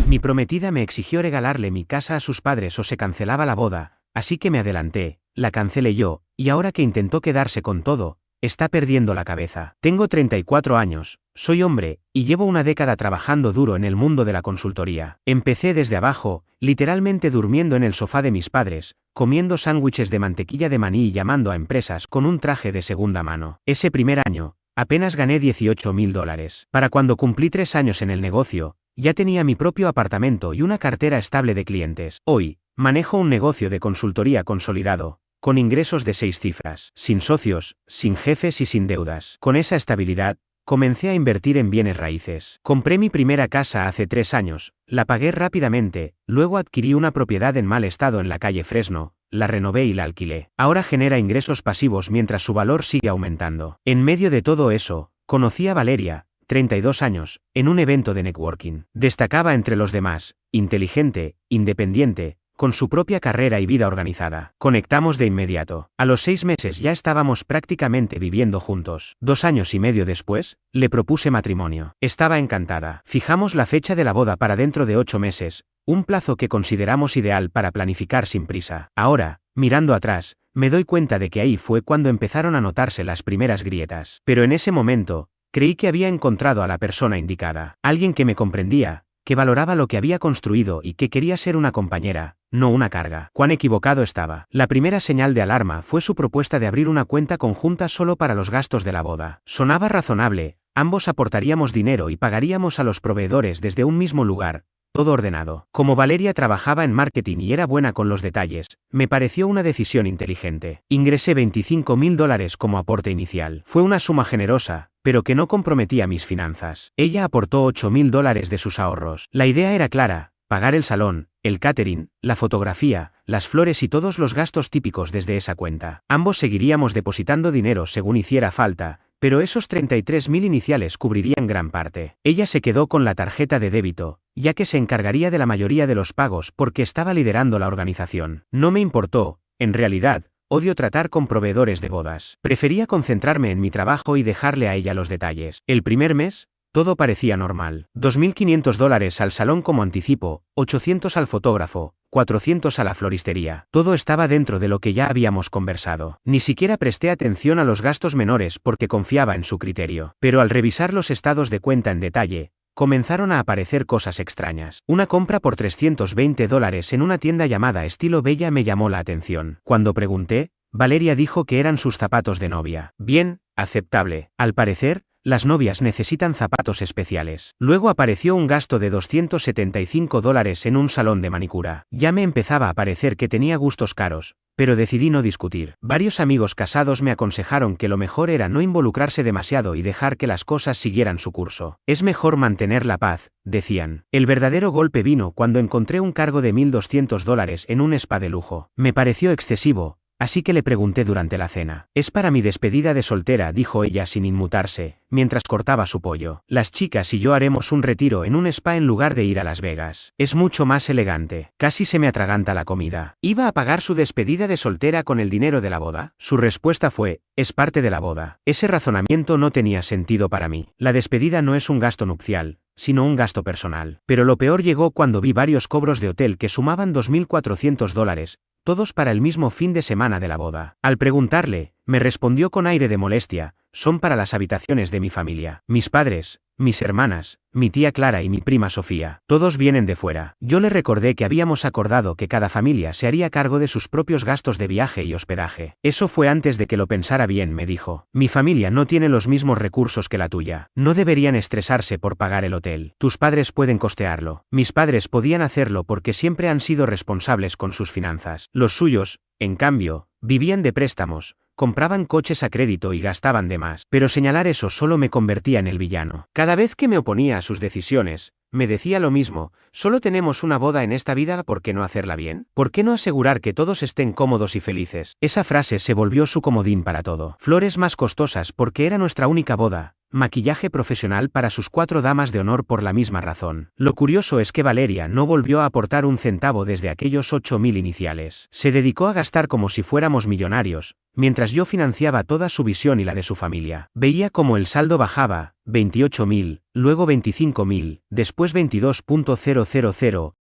Mi prometida me exigió regalarle mi casa a sus padres o se cancelaba la boda, así que me adelanté, la cancelé yo, y ahora que intentó quedarse con todo, está perdiendo la cabeza. Tengo 34 años, soy hombre, y llevo una década trabajando duro en el mundo de la consultoría. Empecé desde abajo, literalmente durmiendo en el sofá de mis padres, comiendo sándwiches de mantequilla de maní y llamando a empresas con un traje de segunda mano. Ese primer año, apenas gané $18,000. Para cuando cumplí 3 años en el negocio, ya tenía mi propio apartamento y una cartera estable de clientes. Hoy, manejo un negocio de consultoría consolidado, con ingresos de 6 cifras, sin socios, sin jefes y sin deudas. Con esa estabilidad, comencé a invertir en bienes raíces. Compré mi primera casa hace 3 años, la pagué rápidamente, luego adquirí una propiedad en mal estado en la calle Fresno, la renové y la alquilé. Ahora genera ingresos pasivos mientras su valor sigue aumentando. En medio de todo eso, conocí a Valeria, 32 años, en un evento de networking. Destacaba entre los demás, inteligente, independiente, con su propia carrera y vida organizada. Conectamos de inmediato. A los 6 meses ya estábamos prácticamente viviendo juntos. 2 años y medio después, le propuse matrimonio. Estaba encantada. Fijamos la fecha de la boda para dentro de 8 meses, un plazo que consideramos ideal para planificar sin prisa. Ahora, mirando atrás, me doy cuenta de que ahí fue cuando empezaron a notarse las primeras grietas. Pero en ese momento, creí que había encontrado a la persona indicada. Alguien que me comprendía, que valoraba lo que había construido y que quería ser una compañera, no una carga. Cuán equivocado estaba. La primera señal de alarma fue su propuesta de abrir una cuenta conjunta solo para los gastos de la boda. Sonaba razonable, ambos aportaríamos dinero y pagaríamos a los proveedores desde un mismo lugar, todo ordenado. Como Valeria trabajaba en marketing y era buena con los detalles, me pareció una decisión inteligente. Ingresé $25,000 como aporte inicial. Fue una suma generosa, pero que no comprometía mis finanzas. Ella aportó $8,000 de sus ahorros. La idea era clara: pagar el salón, el catering, la fotografía, las flores y todos los gastos típicos desde esa cuenta. Ambos seguiríamos depositando dinero según hiciera falta, pero esos 33,000 iniciales cubrirían gran parte. Ella se quedó con la tarjeta de débito, ya que se encargaría de la mayoría de los pagos porque estaba liderando la organización. No me importó, en realidad. Odio tratar con proveedores de bodas. Prefería concentrarme en mi trabajo y dejarle a ella los detalles. El primer mes, todo parecía normal. $2,500 al salón como anticipo, 800 al fotógrafo, 400 a la floristería. Todo estaba dentro de lo que ya habíamos conversado. Ni siquiera presté atención a los gastos menores porque confiaba en su criterio. Pero al revisar los estados de cuenta en detalle, comenzaron a aparecer cosas extrañas. Una compra por $320 en una tienda llamada Estilo Bella me llamó la atención. Cuando pregunté, Valeria dijo que eran sus zapatos de novia. Bien, aceptable. Al parecer, las novias necesitan zapatos especiales. Luego apareció un gasto de $275 en un salón de manicura. Ya me empezaba a parecer que tenía gustos caros, pero decidí no discutir. Varios amigos casados me aconsejaron que lo mejor era no involucrarse demasiado y dejar que las cosas siguieran su curso. Es mejor mantener la paz, decían. El verdadero golpe vino cuando encontré un cargo de $1,200 en un spa de lujo. Me pareció excesivo, así que le pregunté durante la cena. Es para mi despedida de soltera, dijo ella sin inmutarse, mientras cortaba su pollo. Las chicas y yo haremos un retiro en un spa en lugar de ir a Las Vegas. Es mucho más elegante. Casi se me atraganta la comida. ¿Iba a pagar su despedida de soltera con el dinero de la boda? Su respuesta fue: es parte de la boda. Ese razonamiento no tenía sentido para mí. La despedida no es un gasto nupcial, sino un gasto personal. Pero lo peor llegó cuando vi varios cobros de hotel que sumaban $2,400, todos para el mismo fin de semana de la boda. Al preguntarle, me respondió con aire de molestia: son para las habitaciones de mi familia. Mis padres, mis hermanas, mi tía Clara y mi prima Sofía, todos vienen de fuera. Yo le recordé que habíamos acordado que cada familia se haría cargo de sus propios gastos de viaje y hospedaje. Eso fue antes de que lo pensara bien, me dijo. Mi familia no tiene los mismos recursos que la tuya. No deberían estresarse por pagar el hotel. Tus padres pueden costearlo. Mis padres podían hacerlo porque siempre han sido responsables con sus finanzas. Los suyos, en cambio, vivían de préstamos, compraban coches a crédito y gastaban de más. Pero señalar eso solo me convertía en el villano. Cada vez que me oponía a sus decisiones, me decía lo mismo: solo tenemos una boda en esta vida, ¿por qué no hacerla bien? ¿Por qué no asegurar que todos estén cómodos y felices? Esa frase se volvió su comodín para todo. Flores más costosas porque era nuestra única boda, maquillaje profesional para sus 4 damas de honor por la misma razón. Lo curioso es que Valeria no volvió a aportar un centavo desde aquellos 8.000 iniciales. Se dedicó a gastar como si fuéramos millonarios, mientras yo financiaba toda su visión y la de su familia. Veía como el saldo bajaba, 28.000, luego 25.000, después 22.000,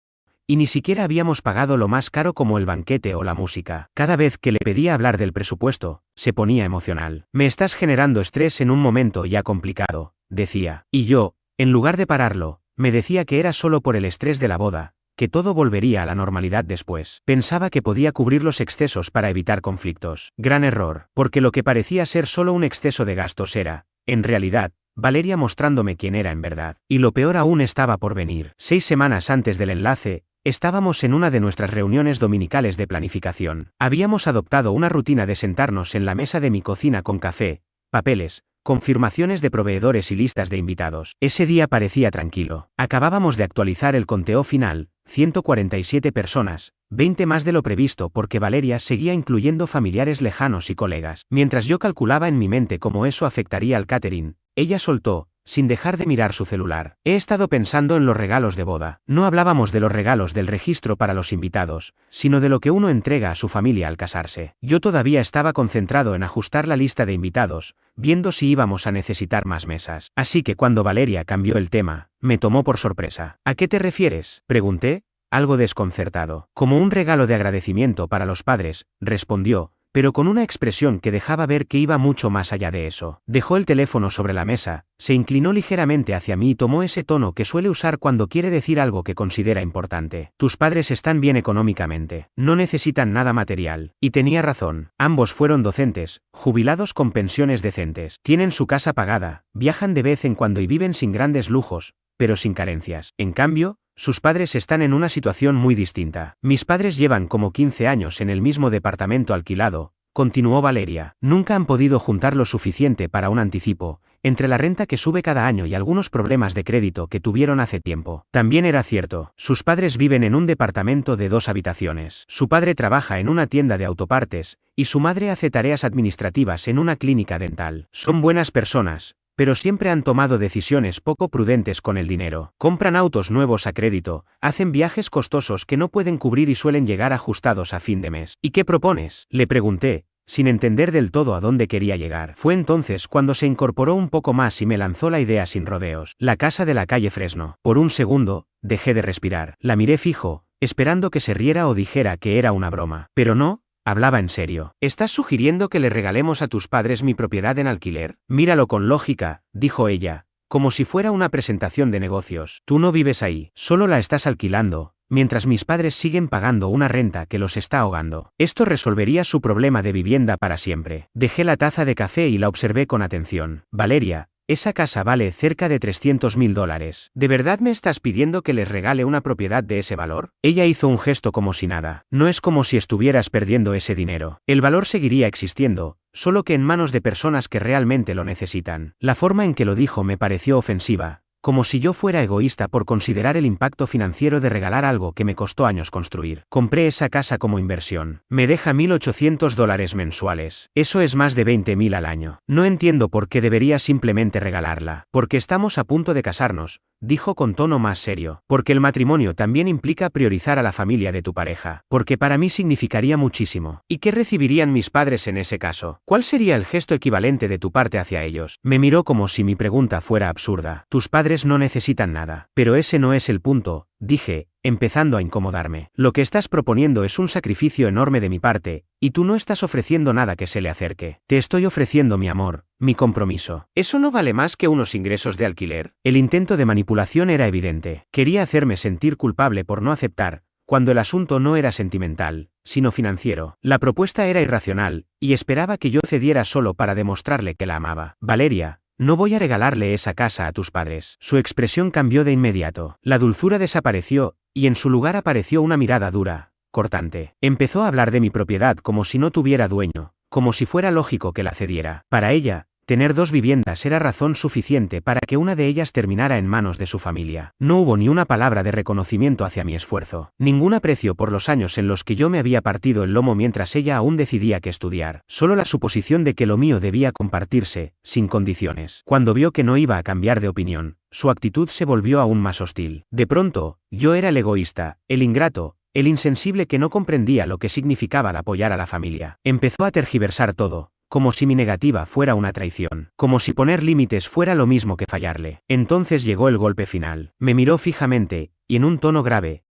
y ni siquiera habíamos pagado lo más caro como el banquete o la música. Cada vez que le pedía hablar del presupuesto, se ponía emocional. Me estás generando estrés en un momento ya complicado, decía. Y yo, en lugar de pararlo, me decía que era solo por el estrés de la boda, que todo volvería a la normalidad después. Pensaba que podía cubrir los excesos para evitar conflictos. Gran error, porque lo que parecía ser solo un exceso de gastos era, en realidad, Valeria mostrándome quién era en verdad. Y lo peor aún estaba por venir. 6 semanas antes del enlace, estábamos en una de nuestras reuniones dominicales de planificación. Habíamos adoptado una rutina de sentarnos en la mesa de mi cocina con café, papeles, confirmaciones de proveedores y listas de invitados. Ese día parecía tranquilo. Acabábamos de actualizar el conteo final, 147 personas, 20 más de lo previsto porque Valeria seguía incluyendo familiares lejanos y colegas. Mientras yo calculaba en mi mente cómo eso afectaría al catering, ella soltó, sin dejar de mirar su celular. He estado pensando en los regalos de boda. No hablábamos de los regalos del registro para los invitados, sino de lo que uno entrega a su familia al casarse. Yo todavía estaba concentrado en ajustar la lista de invitados, viendo si íbamos a necesitar más mesas. Así que cuando Valeria cambió el tema, me tomó por sorpresa. ¿A qué te refieres?, pregunté, algo desconcertado. Como un regalo de agradecimiento para los padres, respondió, pero con una expresión que dejaba ver que iba mucho más allá de eso. Dejó el teléfono sobre la mesa, se inclinó ligeramente hacia mí y tomó ese tono que suele usar cuando quiere decir algo que considera importante. Tus padres están bien económicamente, no necesitan nada material. Y tenía razón, ambos fueron docentes, jubilados con pensiones decentes. Tienen su casa pagada, viajan de vez en cuando y viven sin grandes lujos, pero sin carencias. En cambio, sus padres están en una situación muy distinta. Mis padres llevan como 15 años en el mismo departamento alquilado, continuó Valeria. Nunca han podido juntar lo suficiente para un anticipo, entre la renta que sube cada año y algunos problemas de crédito que tuvieron hace tiempo. También era cierto, sus padres viven en un departamento de 2 habitaciones. Su padre trabaja en una tienda de autopartes, y su madre hace tareas administrativas en una clínica dental. Son buenas personas, pero siempre han tomado decisiones poco prudentes con el dinero. Compran autos nuevos a crédito, hacen viajes costosos que no pueden cubrir y suelen llegar ajustados a fin de mes. ¿Y qué propones?, le pregunté, sin entender del todo a dónde quería llegar. Fue entonces cuando se incorporó un poco más y me lanzó la idea sin rodeos. La casa de la calle Fresno. Por un segundo, dejé de respirar. La miré fijo, esperando que se riera o dijera que era una broma. Pero no. Hablaba en serio. ¿Estás sugiriendo que le regalemos a tus padres mi propiedad en alquiler? Míralo con lógica, dijo ella, como si fuera una presentación de negocios. Tú no vives ahí, solo la estás alquilando, mientras mis padres siguen pagando una renta que los está ahogando. Esto resolvería su problema de vivienda para siempre. Dejé la taza de café y la observé con atención. Valeria, esa casa vale cerca de $300.000. ¿De verdad me estás pidiendo que les regale una propiedad de ese valor? Ella hizo un gesto como si nada. No es como si estuvieras perdiendo ese dinero. El valor seguiría existiendo, solo que en manos de personas que realmente lo necesitan. La forma en que lo dijo me pareció ofensiva, como si yo fuera egoísta por considerar el impacto financiero de regalar algo que me costó años construir. Compré esa casa como inversión. Me deja $1.800 mensuales. Eso es más de 20.000 al año. No entiendo por qué debería simplemente regalarla. Porque estamos a punto de casarnos, dijo con tono más serio. Porque el matrimonio también implica priorizar a la familia de tu pareja. Porque para mí significaría muchísimo. ¿Y qué recibirían mis padres en ese caso? ¿Cuál sería el gesto equivalente de tu parte hacia ellos? Me miró como si mi pregunta fuera absurda. Tus padres no necesitan nada. Pero ese no es el punto, dije, empezando a incomodarme. Lo que estás proponiendo es un sacrificio enorme de mi parte, y tú no estás ofreciendo nada que se le acerque. Te estoy ofreciendo mi amor, mi compromiso. ¿Eso no vale más que unos ingresos de alquiler? El intento de manipulación era evidente. Quería hacerme sentir culpable por no aceptar, cuando el asunto no era sentimental, sino financiero. La propuesta era irracional, y esperaba que yo cediera solo para demostrarle que la amaba. Valeria, no voy a regalarle esa casa a tus padres. Su expresión cambió de inmediato. La dulzura desapareció, y en su lugar apareció una mirada dura, cortante. Empezó a hablar de mi propiedad como si no tuviera dueño, como si fuera lógico que la cediera. Para ella, Tener 2 viviendas era razón suficiente para que una de ellas terminara en manos de su familia. No hubo ni una palabra de reconocimiento hacia mi esfuerzo, ningún aprecio por los años en los que yo me había partido el lomo mientras ella aún decidía qué estudiar, solo la suposición de que lo mío debía compartirse, sin condiciones. Cuando vio que no iba a cambiar de opinión, su actitud se volvió aún más hostil. De pronto, yo era el egoísta, el ingrato, el insensible que no comprendía lo que significaba el apoyar a la familia. Empezó a tergiversar todo, como si mi negativa fuera una traición, como si poner límites fuera lo mismo que fallarle. Entonces llegó el golpe final. Me miró fijamente, y en un tono grave,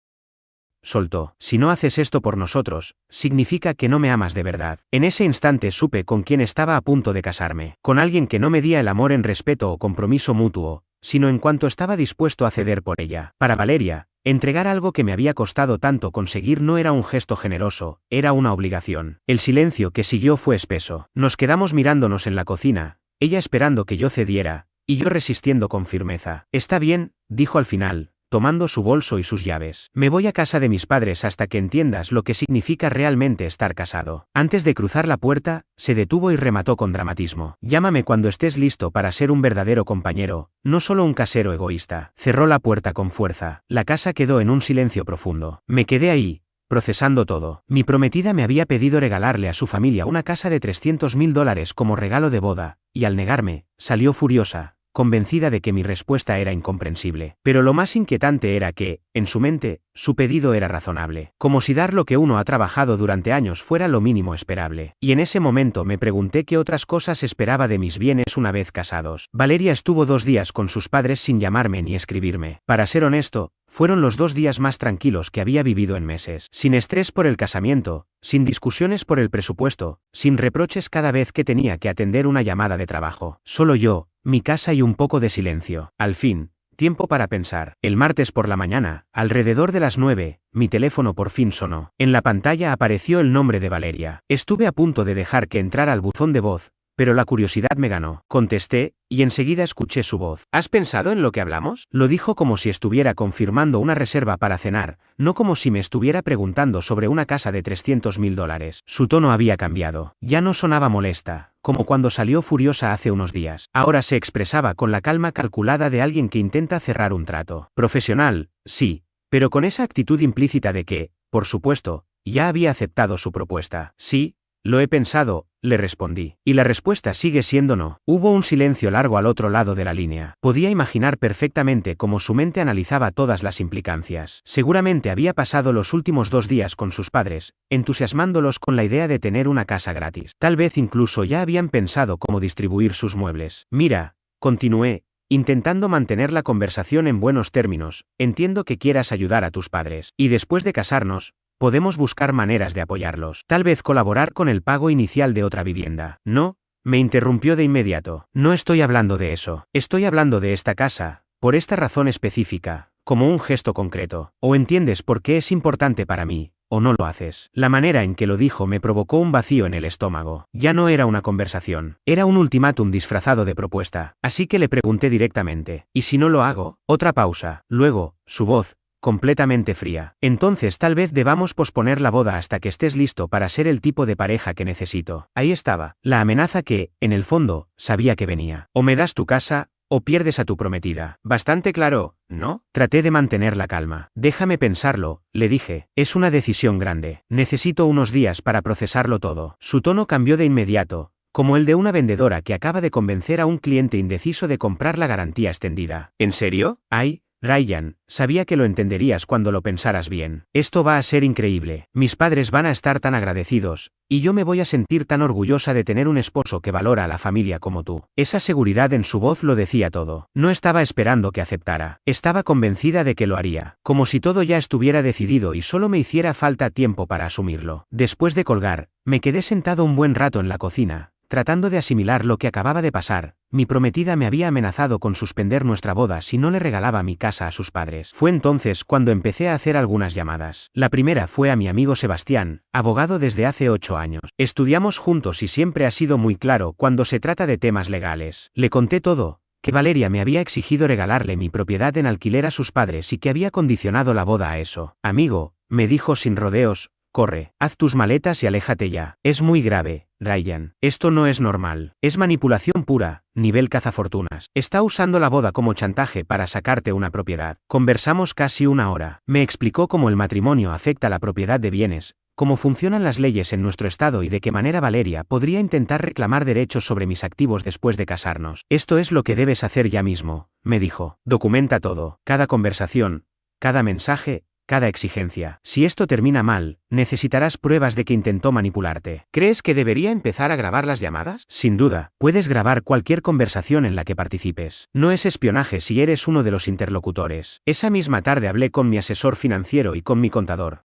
soltó: si no haces esto por nosotros, significa que no me amas de verdad. En ese instante supe con quién estaba a punto de casarme, con alguien que no medía el amor en respeto o compromiso mutuo, sino en cuanto estaba dispuesto a ceder por ella. Para Valeria, entregar algo que me había costado tanto conseguir no era un gesto generoso, era una obligación. El silencio que siguió fue espeso. Nos quedamos mirándonos en la cocina, ella esperando que yo cediera, y yo resistiendo con firmeza. Está bien, dijo al final, tomando su bolso y sus llaves. Me voy a casa de mis padres hasta que entiendas lo que significa realmente estar casado. Antes de cruzar la puerta, se detuvo y remató con dramatismo: llámame cuando estés listo para ser un verdadero compañero, no solo un casero egoísta. Cerró la puerta con fuerza. La casa quedó en un silencio profundo. Me quedé ahí, procesando todo. Mi prometida me había pedido regalarle a su familia una casa de $300.000 como regalo de boda, y al negarme, salió furiosa, convencida de que mi respuesta era incomprensible. Pero lo más inquietante era que, en su mente, su pedido era razonable, como si dar lo que uno ha trabajado durante años fuera lo mínimo esperable. Y en ese momento me pregunté qué otras cosas esperaba de mis bienes una vez casados. Valeria estuvo 2 días con sus padres sin llamarme ni escribirme. Para ser honesto, fueron los 2 días más tranquilos que había vivido en meses. Sin estrés por el casamiento, sin discusiones por el presupuesto, sin reproches cada vez que tenía que atender una llamada de trabajo. Solo yo, mi casa y un poco de silencio. Al fin, tiempo para pensar. El martes por la mañana, alrededor de las 9, mi teléfono por fin sonó. En la pantalla apareció el nombre de Valeria. Estuve a punto de dejar que entrara al buzón de voz, pero la curiosidad me ganó. Contesté, y enseguida escuché su voz. ¿Has pensado en lo que hablamos? Lo dijo como si estuviera confirmando una reserva para cenar, no como si me estuviera preguntando sobre una casa de $300.000. Su tono había cambiado. Ya no sonaba molesta, como cuando salió furiosa hace unos días. Ahora se expresaba con la calma calculada de alguien que intenta cerrar un trato. Profesional, sí, pero con esa actitud implícita de que, por supuesto, ya había aceptado su propuesta. Sí, lo he pensado, le respondí. Y la respuesta sigue siendo no. Hubo un silencio largo al otro lado de la línea. Podía imaginar perfectamente cómo su mente analizaba todas las implicancias. Seguramente había pasado los últimos 2 días con sus padres, entusiasmándolos con la idea de tener una casa gratis. Tal vez incluso ya habían pensado cómo distribuir sus muebles. Mira, continué, intentando mantener la conversación en buenos términos, entiendo que quieras ayudar a tus padres. Y después de casarnos, podemos buscar maneras de apoyarlos. Tal vez colaborar con el pago inicial de otra vivienda. No, me interrumpió de inmediato. No estoy hablando de eso. Estoy hablando de esta casa, por esta razón específica, como un gesto concreto. O entiendes por qué es importante para mí, o no lo haces. La manera en que lo dijo me provocó un vacío en el estómago. Ya no era una conversación, era un ultimátum disfrazado de propuesta. Así que le pregunté directamente: ¿y si no lo hago? Otra pausa. Luego, su voz, completamente fría: entonces tal vez debamos posponer la boda hasta que estés listo para ser el tipo de pareja que necesito. Ahí estaba, la amenaza que, en el fondo, sabía que venía. O me das tu casa, o pierdes a tu prometida. Bastante claro, ¿no? Traté de mantener la calma. Déjame pensarlo, le dije. Es una decisión grande. Necesito unos días para procesarlo todo. Su tono cambió de inmediato, como el de una vendedora que acaba de convencer a un cliente indeciso de comprar la garantía extendida. ¿En serio? Ay, Ryan, sabía que lo entenderías cuando lo pensaras bien. Esto va a ser increíble. Mis padres van a estar tan agradecidos, y yo me voy a sentir tan orgullosa de tener un esposo que valora a la familia como tú. Esa seguridad en su voz lo decía todo. No estaba esperando que aceptara. Estaba convencida de que lo haría, como si todo ya estuviera decidido y solo me hiciera falta tiempo para asumirlo. Después de colgar, me quedé sentado un buen rato en la cocina, tratando de asimilar lo que acababa de pasar. Mi prometida me había amenazado con suspender nuestra boda si no le regalaba mi casa a sus padres. Fue entonces cuando empecé a hacer algunas llamadas. La primera fue a mi amigo Sebastián, abogado desde hace 8 años. Estudiamos juntos y siempre ha sido muy claro cuando se trata de temas legales. Le conté todo, que Valeria me había exigido regalarle mi propiedad en alquiler a sus padres y que había condicionado la boda a eso. Amigo, me dijo sin rodeos, corre, haz tus maletas y aléjate ya. Es muy grave, Ryan. Esto no es normal. Es manipulación pura, nivel cazafortunas. Está usando la boda como chantaje para sacarte una propiedad. Conversamos casi una hora. Me explicó cómo el matrimonio afecta la propiedad de bienes, cómo funcionan las leyes en nuestro estado y de qué manera Valeria podría intentar reclamar derechos sobre mis activos después de casarnos. Esto es lo que debes hacer ya mismo, me dijo. Documenta todo, cada conversación, cada mensaje, cada exigencia. Si esto termina mal, necesitarás pruebas de que intentó manipularte. ¿Crees que debería empezar a grabar las llamadas? Sin duda, puedes grabar cualquier conversación en la que participes. No es espionaje si eres uno de los interlocutores. Esa misma tarde hablé con mi asesor financiero y con mi contador.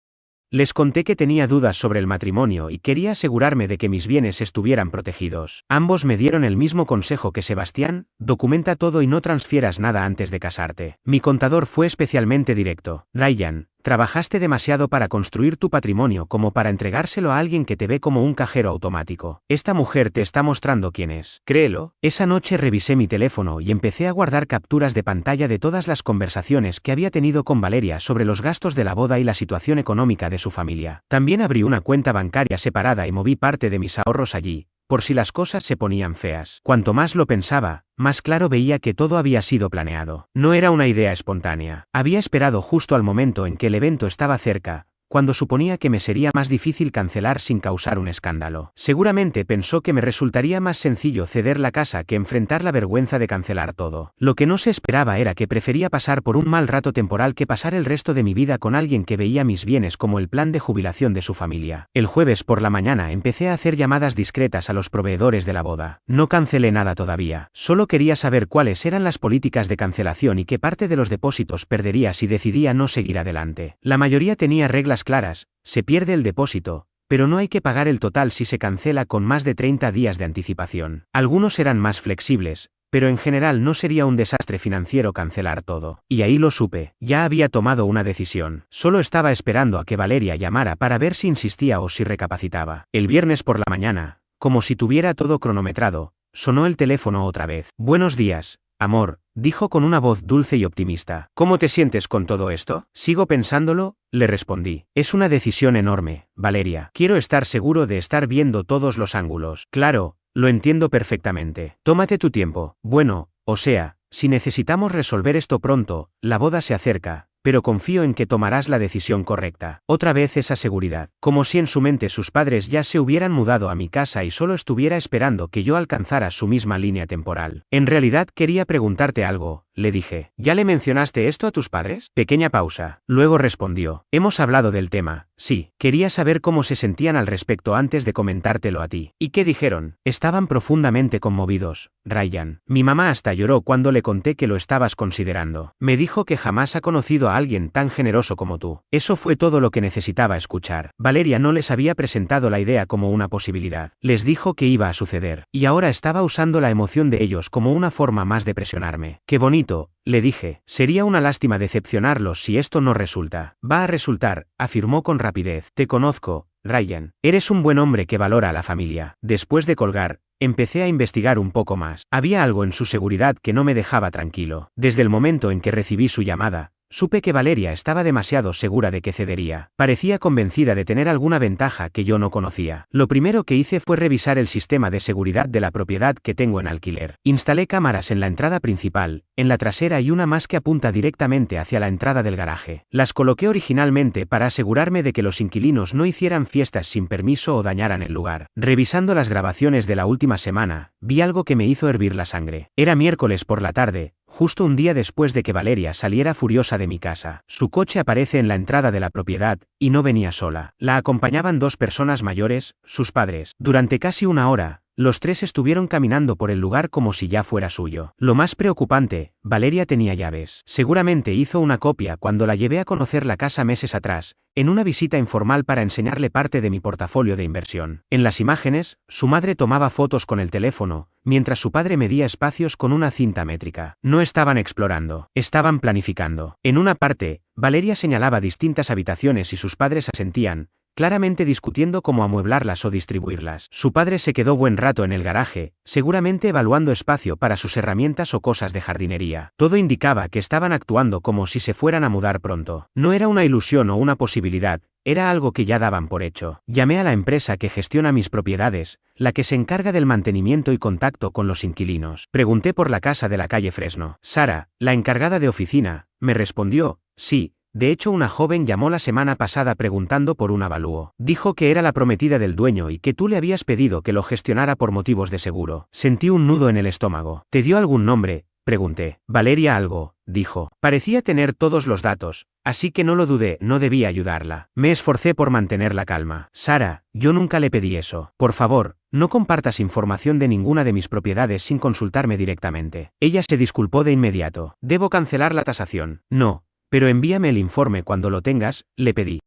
Les conté que tenía dudas sobre el matrimonio y quería asegurarme de que mis bienes estuvieran protegidos. Ambos me dieron el mismo consejo que Sebastián: documenta todo y no transfieras nada antes de casarte. Mi contador fue especialmente directo. Ryan, trabajaste demasiado para construir tu patrimonio como para entregárselo a alguien que te ve como un cajero automático. Esta mujer te está mostrando quién es. Créelo. Esa noche revisé mi teléfono y empecé a guardar capturas de pantalla de todas las conversaciones que había tenido con Valeria sobre los gastos de la boda y la situación económica de su familia. También abrí una cuenta bancaria separada y moví parte de mis ahorros allí, por si las cosas se ponían feas. Cuanto más lo pensaba, más claro veía que todo había sido planeado. No era una idea espontánea. Había esperado justo al momento en que el evento estaba cerca, cuando suponía que me sería más difícil cancelar sin causar un escándalo. Seguramente pensó que me resultaría más sencillo ceder la casa que enfrentar la vergüenza de cancelar todo. Lo que no se esperaba era que prefería pasar por un mal rato temporal que pasar el resto de mi vida con alguien que veía mis bienes como el plan de jubilación de su familia. El jueves por la mañana empecé a hacer llamadas discretas a los proveedores de la boda. No cancelé nada todavía. Solo quería saber cuáles eran las políticas de cancelación y qué parte de los depósitos perdería si decidía no seguir adelante. La mayoría tenía reglas claras: se pierde el depósito, pero no hay que pagar el total si se cancela con más de 30 días de anticipación. Algunos eran más flexibles, pero en general no sería un desastre financiero cancelar todo. Y ahí lo supe. Ya había tomado una decisión. Solo estaba esperando a que Valeria llamara para ver si insistía o si recapacitaba. El viernes por la mañana, como si tuviera todo cronometrado, sonó el teléfono otra vez. Buenos días, amor, dijo con una voz dulce y optimista. ¿Cómo te sientes con todo esto? Sigo pensándolo, le respondí. Es una decisión enorme, Valeria. Quiero estar seguro de estar viendo todos los ángulos. Claro, lo entiendo perfectamente. Tómate tu tiempo. Bueno, o sea, si necesitamos resolver esto pronto, la boda se acerca, pero confío en que tomarás la decisión correcta. Otra vez esa seguridad, como si en su mente sus padres ya se hubieran mudado a mi casa y solo estuviera esperando que yo alcanzara su misma línea temporal. En realidad quería preguntarte algo, le dije. ¿Ya le mencionaste esto a tus padres? Pequeña pausa. Luego respondió. Hemos hablado del tema, sí. Quería saber cómo se sentían al respecto antes de comentártelo a ti. ¿Y qué dijeron? Estaban profundamente conmovidos, Ryan. Mi mamá hasta lloró cuando le conté que lo estabas considerando. Me dijo que jamás ha conocido a alguien tan generoso como tú. Eso fue todo lo que necesitaba escuchar. Valeria no les había presentado la idea como una posibilidad. Les dijo que iba a suceder. Y ahora estaba usando la emoción de ellos como una forma más de presionarme. Qué bonito, le dije. Sería una lástima decepcionarlos si esto no resulta. Va a resultar, afirmó con rapidez. Te conozco, Ryan. Eres un buen hombre que valora a la familia. Después de colgar, empecé a investigar un poco más. Había algo en su seguridad que no me dejaba tranquilo. Desde el momento en que recibí su llamada, supe que Valeria estaba demasiado segura de que cedería. Parecía convencida de tener alguna ventaja que yo no conocía. Lo primero que hice fue revisar el sistema de seguridad de la propiedad que tengo en alquiler. Instalé cámaras en la entrada principal, en la trasera y una más que apunta directamente hacia la entrada del garaje. Las coloqué originalmente para asegurarme de que los inquilinos no hicieran fiestas sin permiso o dañaran el lugar. Revisando las grabaciones de la última semana, vi algo que me hizo hervir la sangre. Era miércoles por la tarde, justo un día después de que Valeria saliera furiosa de mi casa. Su coche aparece en la entrada de la propiedad, y no venía sola. La acompañaban dos personas mayores, sus padres. Durante casi una hora, los tres estuvieron caminando por el lugar como si ya fuera suyo. Lo más preocupante, Valeria tenía llaves. Seguramente hizo una copia cuando la llevé a conocer la casa meses atrás, en una visita informal para enseñarle parte de mi portafolio de inversión. En las imágenes, su madre tomaba fotos con el teléfono, mientras su padre medía espacios con una cinta métrica. No estaban explorando, estaban planificando. En una parte, Valeria señalaba distintas habitaciones y sus padres asentían, claramente discutiendo cómo amueblarlas o distribuirlas. Su padre se quedó buen rato en el garaje, seguramente evaluando espacio para sus herramientas o cosas de jardinería. Todo indicaba que estaban actuando como si se fueran a mudar pronto. No era una ilusión o una posibilidad, era algo que ya daban por hecho. Llamé a la empresa que gestiona mis propiedades, la que se encarga del mantenimiento y contacto con los inquilinos. Pregunté por la casa de la calle Fresno. Sara, la encargada de oficina, me respondió, sí. De hecho, una joven llamó la semana pasada preguntando por un avalúo. Dijo que era la prometida del dueño y que tú le habías pedido que lo gestionara por motivos de seguro. Sentí un nudo en el estómago. ¿Te dio algún nombre? Pregunté. Valeria algo, dijo. Parecía tener todos los datos, así que no lo dudé, no debía ayudarla. Me esforcé por mantener la calma. Sara, yo nunca le pedí eso. Por favor, no compartas información de ninguna de mis propiedades sin consultarme directamente. Ella se disculpó de inmediato. ¿Debo cancelar la tasación? No. Pero envíame el informe cuando lo tengas, le pedí.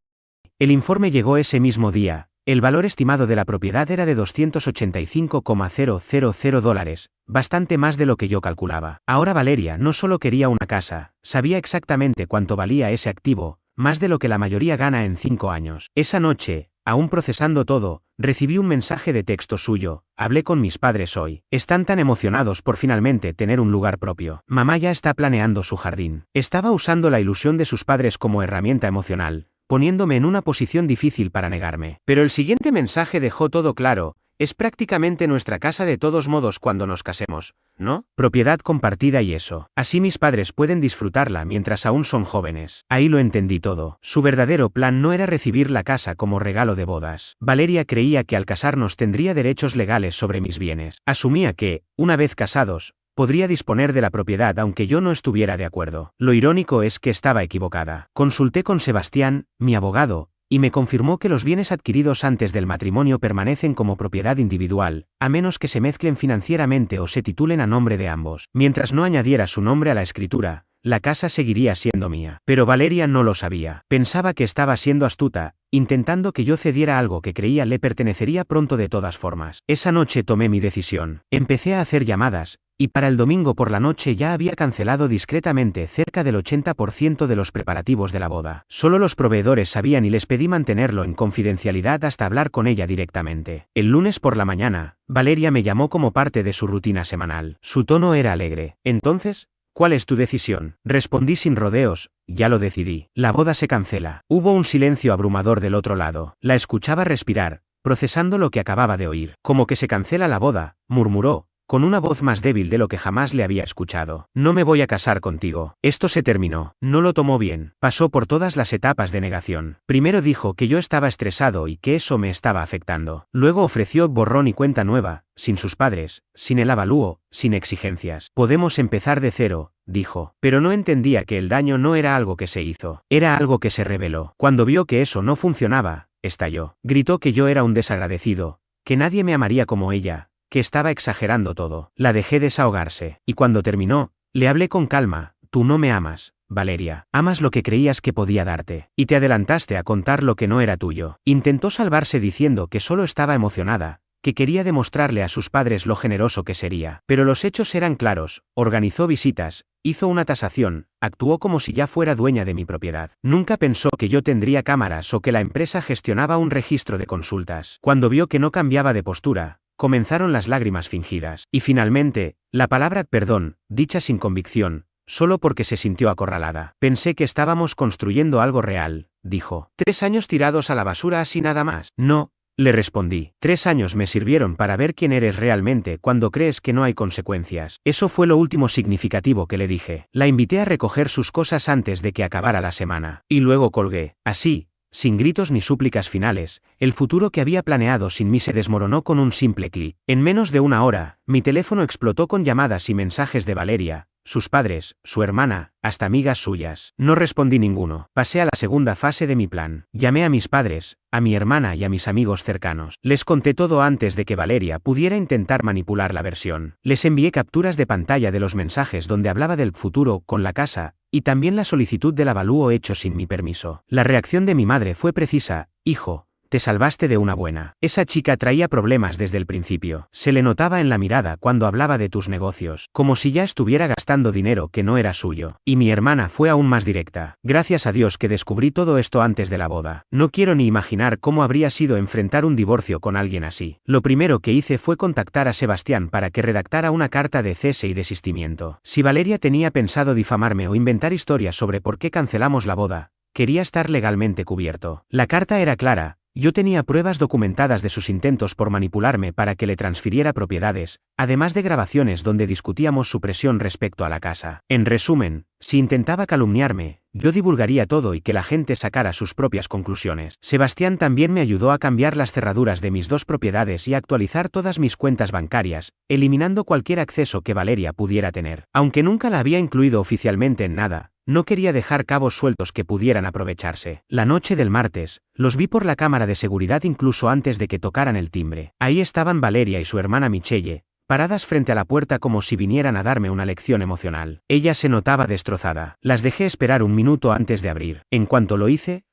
El informe llegó ese mismo día. El valor estimado de la propiedad era de $285,000, bastante más de lo que yo calculaba. Ahora Valeria no solo quería una casa, sabía exactamente cuánto valía ese activo, más de lo que la mayoría gana en 5 años. Esa noche, aún procesando todo, recibí un mensaje de texto suyo. Hablé con mis padres hoy. Están tan emocionados por finalmente tener un lugar propio. Mamá ya está planeando su jardín. Estaba usando la ilusión de sus padres como herramienta emocional, poniéndome en una posición difícil para negarme. Pero el siguiente mensaje dejó todo claro. Es prácticamente nuestra casa de todos modos cuando nos casemos, ¿no? Propiedad compartida y eso. Así mis padres pueden disfrutarla mientras aún son jóvenes. Ahí lo entendí todo. Su verdadero plan no era recibir la casa como regalo de bodas. Valeria creía que al casarnos tendría derechos legales sobre mis bienes. Asumía que, una vez casados, podría disponer de la propiedad aunque yo no estuviera de acuerdo. Lo irónico es que estaba equivocada. Consulté con Sebastián, mi abogado, y me confirmó que los bienes adquiridos antes del matrimonio permanecen como propiedad individual, a menos que se mezclen financieramente o se titulen a nombre de ambos. Mientras no añadiera su nombre a la escritura, la casa seguiría siendo mía. Pero Valeria no lo sabía. Pensaba que estaba siendo astuta, intentando que yo cediera algo que creía le pertenecería pronto de todas formas. Esa noche tomé mi decisión. Empecé a hacer llamadas, y para el domingo por la noche ya había cancelado discretamente cerca del 80% de los preparativos de la boda. Solo los proveedores sabían y les pedí mantenerlo en confidencialidad hasta hablar con ella directamente. El lunes por la mañana, Valeria me llamó como parte de su rutina semanal. Su tono era alegre. Entonces, ¿cuál es tu decisión? Respondí sin rodeos. Ya lo decidí. La boda se cancela. Hubo un silencio abrumador del otro lado. La escuchaba respirar, procesando lo que acababa de oír. Como que se cancela la boda, murmuró, con una voz más débil de lo que jamás le había escuchado. No me voy a casar contigo. Esto se terminó. No lo tomó bien. Pasó por todas las etapas de negación. Primero dijo que yo estaba estresado y que eso me estaba afectando. Luego ofreció borrón y cuenta nueva, sin sus padres, sin el avalúo, sin exigencias. Podemos empezar de cero, dijo. Pero no entendía que el daño no era algo que se hizo. Era algo que se reveló. Cuando vio que eso no funcionaba, estalló. Gritó que yo era un desagradecido, que nadie me amaría como ella, que estaba exagerando todo. La dejé desahogarse. Y cuando terminó, le hablé con calma. Tú no me amas, Valeria. Amas lo que creías que podía darte. Y te adelantaste a contar lo que no era tuyo. Intentó salvarse diciendo que solo estaba emocionada, que quería demostrarle a sus padres lo generoso que sería. Pero los hechos eran claros. Organizó visitas, hizo una tasación, actuó como si ya fuera dueña de mi propiedad. Nunca pensó que yo tendría cámaras o que la empresa gestionaba un registro de consultas. Cuando vio que no cambiaba de postura, comenzaron las lágrimas fingidas. Y finalmente, la palabra perdón, dicha sin convicción, solo porque se sintió acorralada. Pensé que estábamos construyendo algo real, dijo. 3 años tirados a la basura así nada más. No, le respondí. 3 años me sirvieron para ver quién eres realmente cuando crees que no hay consecuencias. Eso fue lo último significativo que le dije. La invité a recoger sus cosas antes de que acabara la semana. Y luego colgué. Así, sin gritos ni súplicas finales, el futuro que había planeado sin mí se desmoronó con un simple clic. En menos de 1 hora, mi teléfono explotó con llamadas y mensajes de Valeria, sus padres, su hermana, hasta amigas suyas. No respondí ninguno. Pasé a la segunda fase de mi plan. Llamé a mis padres, a mi hermana y a mis amigos cercanos. Les conté todo antes de que Valeria pudiera intentar manipular la versión. Les envié capturas de pantalla de los mensajes donde hablaba del futuro con la casa, y también la solicitud del avalúo hecho sin mi permiso. La reacción de mi madre fue precisa. Hijo, te salvaste de una buena. Esa chica traía problemas desde el principio. Se le notaba en la mirada cuando hablaba de tus negocios, como si ya estuviera gastando dinero que no era suyo. Y mi hermana fue aún más directa. Gracias a Dios que descubrí todo esto antes de la boda. No quiero ni imaginar cómo habría sido enfrentar un divorcio con alguien así. Lo primero que hice fue contactar a Sebastián para que redactara una carta de cese y desistimiento. Si Valeria tenía pensado difamarme o inventar historias sobre por qué cancelamos la boda, quería estar legalmente cubierto. La carta era clara. Yo tenía pruebas documentadas de sus intentos por manipularme para que le transfiriera propiedades, además de grabaciones donde discutíamos su presión respecto a la casa. En resumen, si intentaba calumniarme, yo divulgaría todo y que la gente sacara sus propias conclusiones. Sebastián también me ayudó a cambiar las cerraduras de mis 2 propiedades y a actualizar todas mis cuentas bancarias, eliminando cualquier acceso que Valeria pudiera tener. Aunque nunca la había incluido oficialmente en nada, no quería dejar cabos sueltos que pudieran aprovecharse. La noche del martes, los vi por la cámara de seguridad incluso antes de que tocaran el timbre. Ahí estaban Valeria y su hermana Michelle, paradas frente a la puerta como si vinieran a darme una lección emocional. Ella se notaba destrozada. Las dejé esperar un minuto antes de abrir. En cuanto lo hice,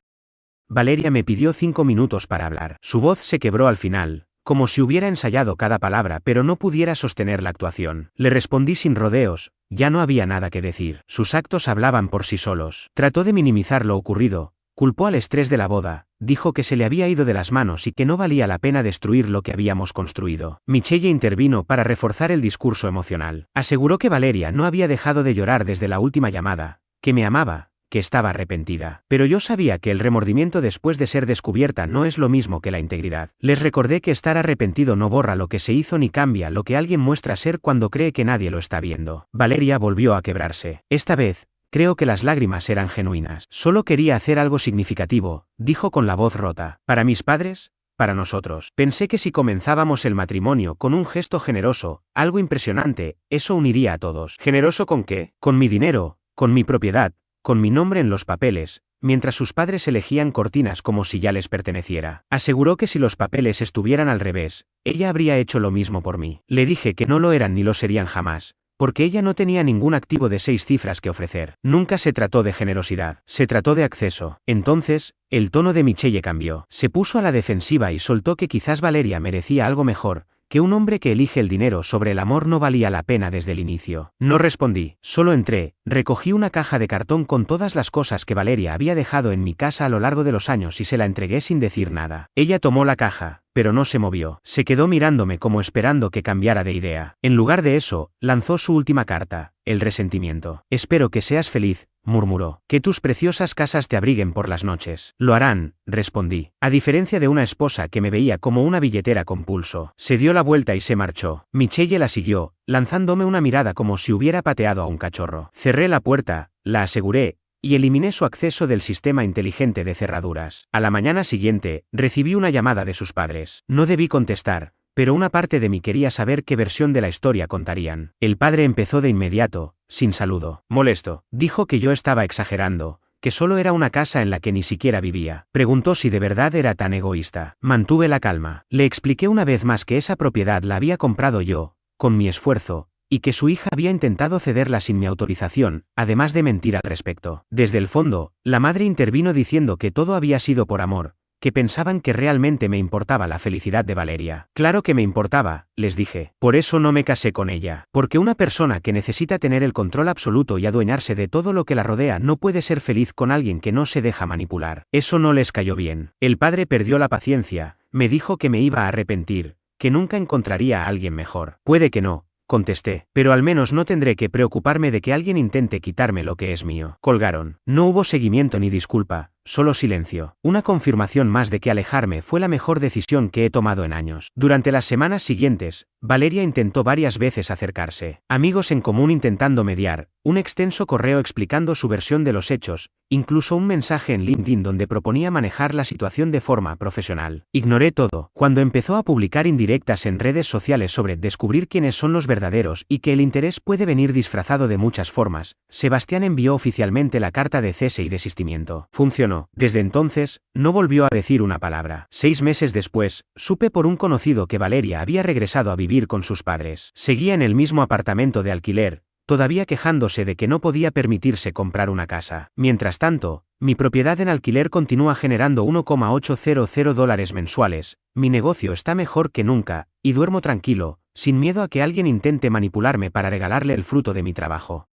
Valeria me pidió 5 minutos para hablar. Su voz se quebró al final, como si hubiera ensayado cada palabra pero no pudiera sostener la actuación. Le respondí sin rodeos, ya no había nada que decir. Sus actos hablaban por sí solos. Trató de minimizar lo ocurrido, culpó al estrés de la boda, dijo que se le había ido de las manos y que no valía la pena destruir lo que habíamos construido. Michelle intervino para reforzar el discurso emocional. Aseguró que Valeria no había dejado de llorar desde la última llamada, que me amaba, que estaba arrepentida. Pero yo sabía que el remordimiento después de ser descubierta no es lo mismo que la integridad. Les recordé que estar arrepentido no borra lo que se hizo ni cambia lo que alguien muestra ser cuando cree que nadie lo está viendo. Valeria volvió a quebrarse. Esta vez, creo que las lágrimas eran genuinas. Solo quería hacer algo significativo, dijo con la voz rota. ¿Para mis padres? Para nosotros. Pensé que si comenzábamos el matrimonio con un gesto generoso, algo impresionante, eso uniría a todos. ¿Generoso con qué? Con mi dinero, con mi propiedad, con mi nombre en los papeles, mientras sus padres elegían cortinas como si ya les perteneciera. Aseguró que si los papeles estuvieran al revés, ella habría hecho lo mismo por mí. Le dije que no lo eran ni lo serían jamás, porque ella no tenía ningún activo de 6 cifras que ofrecer. Nunca se trató de generosidad, se trató de acceso. Entonces, el tono de Michelle cambió. Se puso a la defensiva y soltó que quizás Valeria merecía algo mejor, que un hombre que elige el dinero sobre el amor no valía la pena desde el inicio. No respondí, solo entré, recogí una caja de cartón con todas las cosas que Valeria había dejado en mi casa a lo largo de los años y se la entregué sin decir nada. Ella tomó la caja, pero no se movió. Se quedó mirándome como esperando que cambiara de idea. En lugar de eso, lanzó su última carta, el resentimiento. Espero que seas feliz, murmuró. Que tus preciosas casas te abriguen por las noches. Lo harán, respondí. A diferencia de una esposa que me veía como una billetera con pulso. Se dio la vuelta y se marchó. Michelle la siguió, lanzándome una mirada como si hubiera pateado a un cachorro. Cerré la puerta, la aseguré, y eliminé su acceso del sistema inteligente de cerraduras. A la mañana siguiente, recibí una llamada de sus padres. No debí contestar, pero una parte de mí quería saber qué versión de la historia contarían. El padre empezó de inmediato, sin saludo. Molesto. Dijo que yo estaba exagerando, que solo era una casa en la que ni siquiera vivía. Preguntó si de verdad era tan egoísta. Mantuve la calma. Le expliqué una vez más que esa propiedad la había comprado yo, con mi esfuerzo, y que su hija había intentado cederla sin mi autorización, además de mentir al respecto. Desde el fondo, la madre intervino diciendo que todo había sido por amor, que pensaban que realmente me importaba la felicidad de Valeria. Claro que me importaba, les dije. Por eso no me casé con ella. Porque una persona que necesita tener el control absoluto y adueñarse de todo lo que la rodea no puede ser feliz con alguien que no se deja manipular. Eso no les cayó bien. El padre perdió la paciencia, me dijo que me iba a arrepentir, que nunca encontraría a alguien mejor. Puede que no, contesté, pero al menos no tendré que preocuparme de que alguien intente quitarme lo que es mío. Colgaron. No hubo seguimiento ni disculpa, solo silencio. Una confirmación más de que alejarme fue la mejor decisión que he tomado en años. Durante las semanas siguientes, Valeria intentó varias veces acercarse. Amigos en común intentando mediar, un extenso correo explicando su versión de los hechos, incluso un mensaje en LinkedIn donde proponía manejar la situación de forma profesional. Ignoré todo. Cuando empezó a publicar indirectas en redes sociales sobre descubrir quiénes son los verdaderos y que el interés puede venir disfrazado de muchas formas, Sebastián envió oficialmente la carta de cese y desistimiento. Funcionó. Desde entonces, no volvió a decir una palabra. 6 meses después, supe por un conocido que Valeria había regresado a vivir con sus padres. Seguía en el mismo apartamento de alquiler, todavía quejándose de que no podía permitirse comprar una casa. Mientras tanto, Mi propiedad en alquiler continúa generando $1,800 mensuales, mi negocio está mejor que nunca, y duermo tranquilo, sin miedo a que alguien intente manipularme para regalarle el fruto de mi trabajo.